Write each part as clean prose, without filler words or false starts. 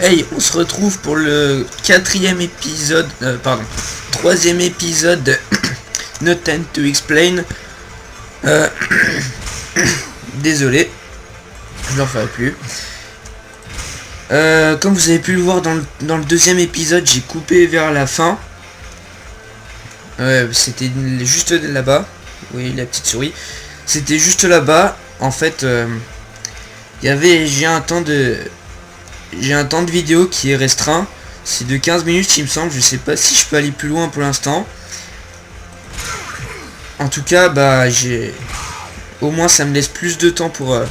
Hey, on se retrouve pour le quatrième épisode, troisième épisode de No Time to Explain. Désolé, je n'en ferai plus. Comme vous avez pu le voir dans le deuxième épisode, j'ai coupé vers la fin. C'était juste là-bas. Oui, la petite souris. C'était juste là-bas. En fait, j'ai un temps de vidéo qui est restreint. C'est de 15 minutes, il me semble. Je sais pas si je peux aller plus loin pour l'instant. En tout cas, au moins ça me laisse plus de temps pour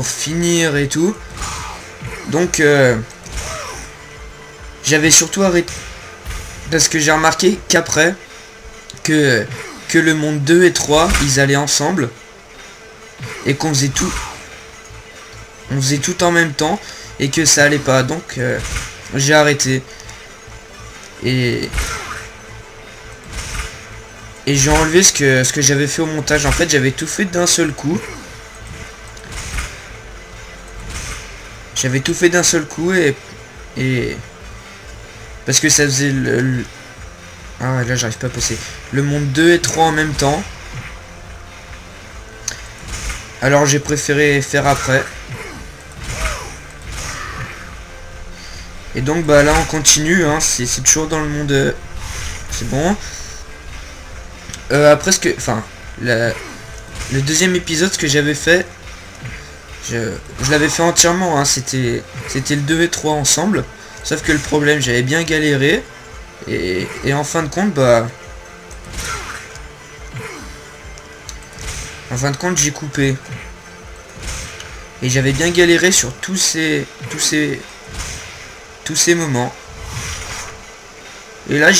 finir et tout. Donc j'avais surtout arrêté parce que j'ai remarqué qu'après que le monde 2 et 3 ils allaient ensemble et qu'on faisait tout en même temps et que ça allait pas, donc j'ai arrêté et j'ai enlevé ce que j'avais fait au montage. En fait, j'avais tout fait d'un seul coup. Et parce que ça faisait ah ouais, là j'arrive pas à passer le monde 2 et 3 en même temps. Alors j'ai préféré faire après. Et donc là on continue, hein, c'est toujours dans le monde. C'est bon. Après le deuxième épisode, ce que j'avais fait, je l'avais fait entièrement, hein, c'était le 2 et 3 ensemble. Sauf que le problème, j'avais bien galéré. Et en fin de compte, j'ai coupé. Et j'avais bien galéré sur tous ces moments. Et là,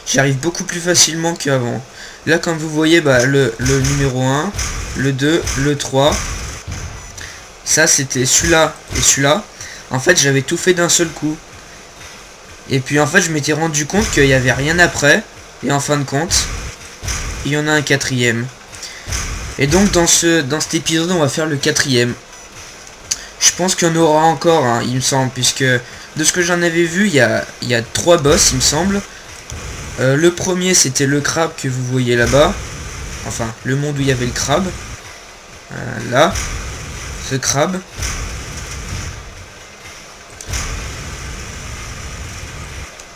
j'arrive beaucoup plus facilement qu'avant. Là, comme vous voyez, le numéro 1, le 2, le 3. Ça, c'était celui-là et celui-là. En fait, j'avais tout fait d'un seul coup. Et puis, en fait, je m'étais rendu compte qu'il n'y avait rien après. Et en fin de compte, il y en a un quatrième. Et donc, dans cet épisode, on va faire le quatrième. Je pense qu'il y en aura encore, hein, il me semble. Puisque, de ce que j'en avais vu, il y a 3 boss, il me semble. Le premier, c'était le crabe que vous voyez là-bas. Enfin, le monde où il y avait le crabe. Là. Ce crabe.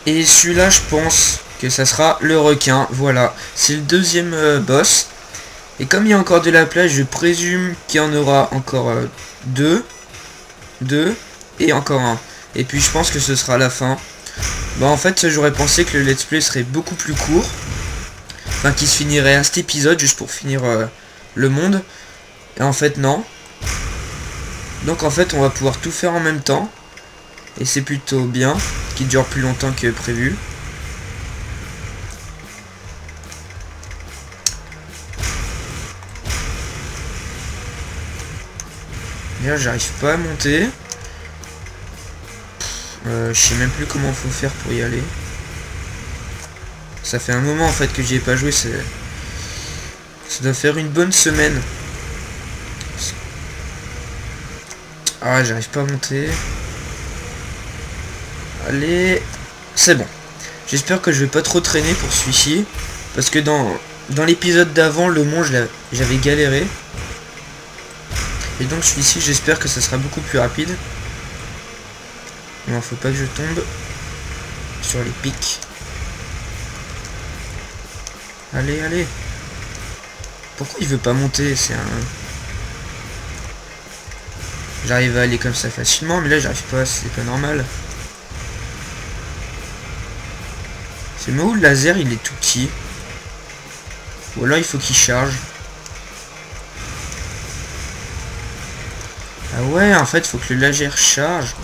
Et celui-là, je pense que ça sera le requin. Voilà, c'est le deuxième boss. Et comme il y a encore de la place, je présume qu'il y en aura encore 2 et encore un. Et puis je pense que ce sera la fin. En fait, j'aurais pensé que le let's play serait beaucoup plus court. Enfin, qu'il se finirait à cet épisode juste pour finir le monde. Et en fait, non. Donc en fait, on va pouvoir tout faire en même temps. Et c'est plutôt bien, qui dure plus longtemps que prévu. Là, j'arrive pas à monter. Je sais même plus comment faut faire pour y aller. Ça fait un moment en fait que j'y ai pas joué. Ça doit faire une bonne semaine. Ah, j'arrive pas à monter. Allez, c'est bon. J'espère que je vais pas trop traîner pour celui-ci. Parce que dans l'épisode d'avant, le mont, j'avais galéré. Et donc celui-ci, j'espère que ça sera beaucoup plus rapide. Non, faut pas que je tombe sur les pics. Allez, allez. Pourquoi il veut pas monter? J'arrive à aller comme ça facilement, mais là j'arrive pas, c'est pas normal. C'est où le laser, il est tout petit. Ou alors il faut qu'il charge. Ah ouais, en fait, il faut que le laser charge.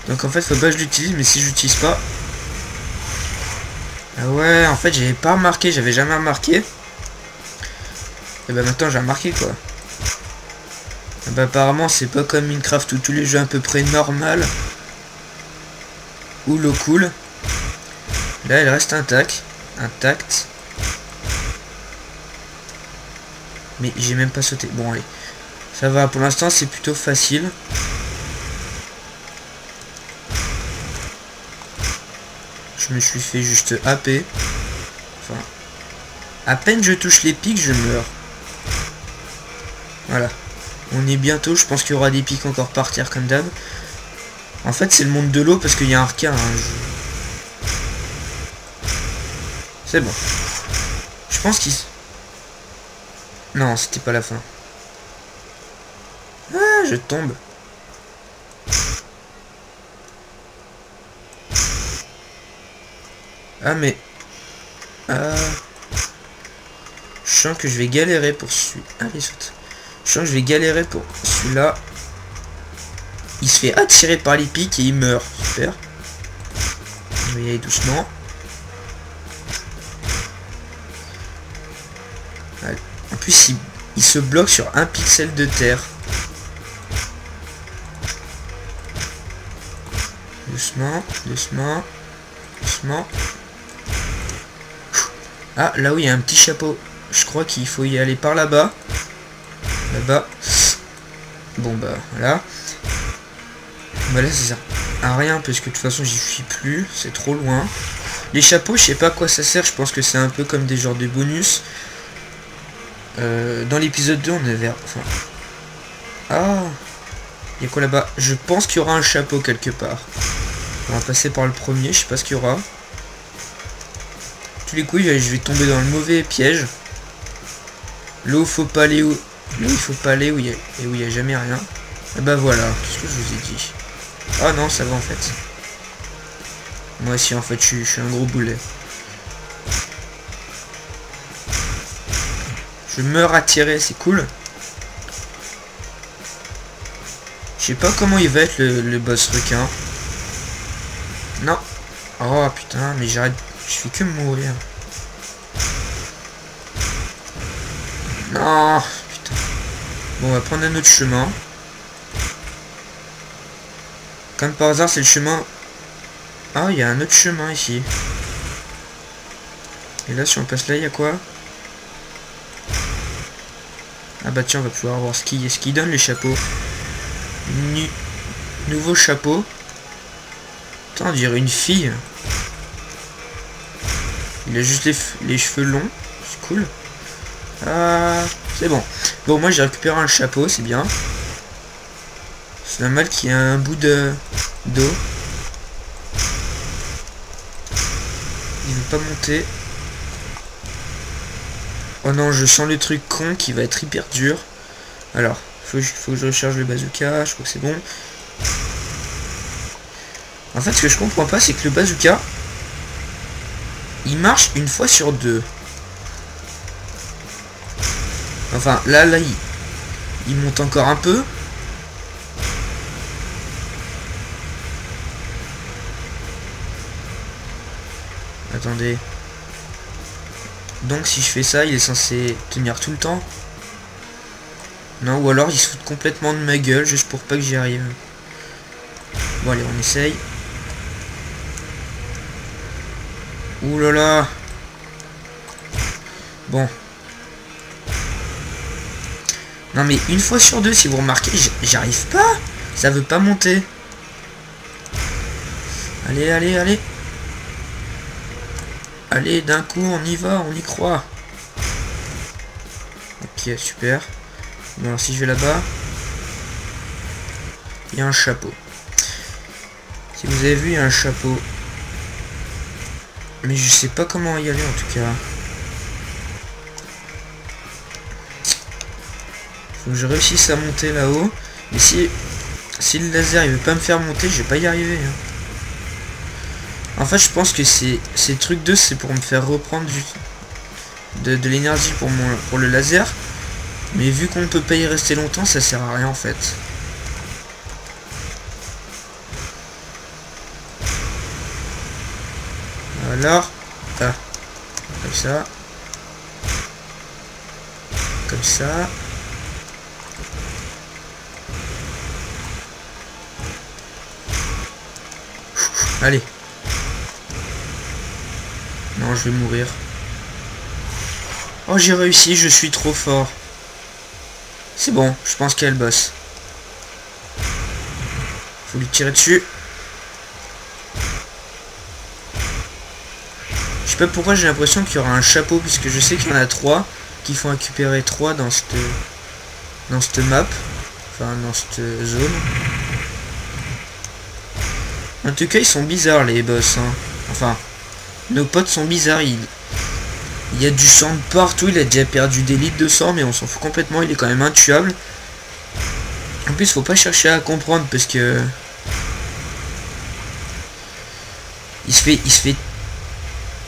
Donc en fait, faut pas que je l'utilise, mais si je l'utilise pas... Ah ouais, en fait, j'avais pas remarqué, j'avais jamais remarqué. Et maintenant, j'ai remarqué, quoi. Apparemment, c'est pas comme Minecraft ou tous les jeux à peu près normal. Ou l'eau cool. Là, elle reste intacte. Mais j'ai même pas sauté. Bon, allez. Ça va, pour l'instant, c'est plutôt facile. je me suis fait juste happer. Enfin, à peine je touche les pics, je meurs. Voilà. On est bientôt, je pense qu'il y aura des pics encore par terre comme d'hab. En fait, c'est le monde de l'eau parce qu'il y a un requin. Hein, C'est bon. Je pense qu'il... Non, c'était pas la fin. Ah, je tombe. Ah, mais... Je sens que je vais galérer pour celui... Allez, saute. Je sens que je vais galérer pour celui-là. Il se fait attirer par les pics et il meurt. Super. On va y aller doucement. Allez. En plus, il se bloque sur un pixel de terre. Doucement, doucement, doucement. Ah, là où il y a un petit chapeau. Je crois qu'il faut y aller par là-bas. Là-bas. Bon, bah, voilà. Bah là, ça sert à rien, parce que de toute façon, j'y suis plus. C'est trop loin. Les chapeaux, je sais pas à quoi ça sert. Je pense que c'est un peu comme des genres de bonus. Dans l'épisode 2, on avait... Enfin... Ah, il y a quoi là-bas? Je pense qu'il y aura un chapeau quelque part. On va passer par le premier, je sais pas ce qu'il y aura. Tous les coups, je vais tomber dans le mauvais piège. Là où faut pas aller où... Là où il faut pas aller, où il y a jamais rien. Et bah voilà, qu'est-ce que je vous ai dit? Ah non, ça va en fait. Moi aussi, en fait, je suis un gros boulet. Je meurs attiré, c'est cool. Je sais pas comment il va être le boss requin. Non. Oh putain, mais j'arrête. Je fais que mourir. Non. Putain. Bon, on va prendre un autre chemin. Comme par hasard, c'est le chemin... Ah, il y a un autre chemin ici. Et là, si on passe là, il y a quoi? Ah bah tiens, on va pouvoir voir ce qui donne les chapeaux. Nouveau chapeau. Attends, on dirait une fille. Il a juste les cheveux longs. C'est cool. Ah, c'est bon. Bon, moi j'ai récupéré un chapeau, c'est bien. C'est normal qu'il y ait un bout d'eau. Il veut pas monter. Oh non, je sens le truc con qui va être hyper dur. Alors, faut que je recharge le bazooka. Je crois que c'est bon. En fait, ce que je comprends pas, c'est que le bazooka, il marche une fois sur deux. Enfin, là, il monte encore un peu. Attendez. Donc si je fais ça, il est censé tenir tout le temps. Non, ou alors il se fout complètement de ma gueule juste pour pas que j'y arrive. Bon allez, on essaye. Ouh là là. Bon. Non mais une fois sur deux, si vous remarquez, j'arrive pas. Ça veut pas monter. Allez, allez, allez. Allez, d'un coup, on y va, on y croit. Ok, super. Bon, alors si je vais là-bas, il y a un chapeau. Si vous avez vu, il y a un chapeau. Mais je sais pas comment y aller en tout cas. Faut que je réussisse à monter là-haut. Mais si le laser il veut pas me faire monter, je vais pas y arriver. Hein. En fait, je pense que ces trucs 2, c'est pour me faire reprendre de l'énergie pour le laser. Mais vu qu'on ne peut pas y rester longtemps, ça sert à rien en fait. Alors, ah, comme ça. Comme ça. Allez. Non, je vais mourir. Oh, j'ai réussi, je suis trop fort. C'est bon, je pense qu'il y a le boss. Faut lui tirer dessus. pas pourquoi j'ai l'impression qu'il y aura un chapeau, puisque je sais qu'il y en a 3 qui font récupérer 3 dans cette map. Enfin, dans cette zone. En tout cas, ils sont bizarres, les boss. Hein. Enfin, nos potes sont bizarres. Il y a du sang de partout. Il a déjà perdu des litres de sang, mais on s'en fout complètement. Il est quand même intuable. En plus, faut pas chercher à comprendre, parce que... Il se fait...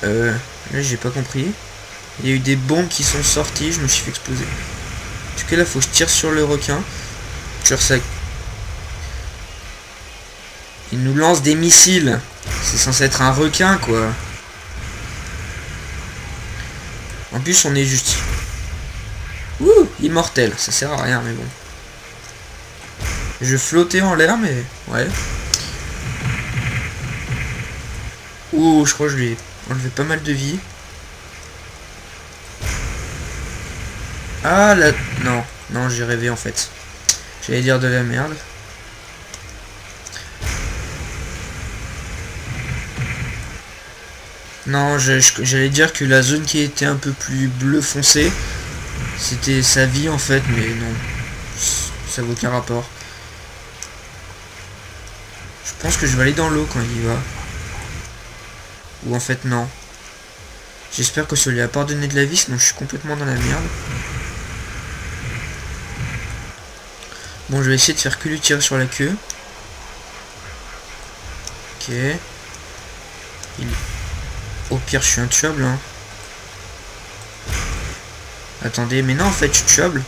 Là, j'ai pas compris. Il y a eu des bombes qui sont sorties. Je me suis fait exploser. En tout cas, là, faut que je tire sur le requin. Sur ça... Il nous lance des missiles. C'est censé être un requin, quoi. En plus, on est juste... Ouh, immortel. Ça sert à rien, mais bon. Je flottais en l'air, mais... Ouais. Ouh, je crois que je lui ai enlevé pas mal de vie. Ah, là... Non. Non, j'ai rêvé, en fait. J'allais dire de la merde. Non, j'allais dire que la zone qui était un peu plus bleu foncé, c'était sa vie en fait, mais non. Ça vaut aucun rapport. Je pense que je vais aller dans l'eau quand il y va. Ou en fait non. J'espère que ça lui a pardonné de la vie, sinon je suis complètement dans la merde. Bon, je vais essayer de faire que lui tirer sur la queue. Ok. Au pire, je suis intuable. Hein. Attendez, mais non, en fait, je suis tuable.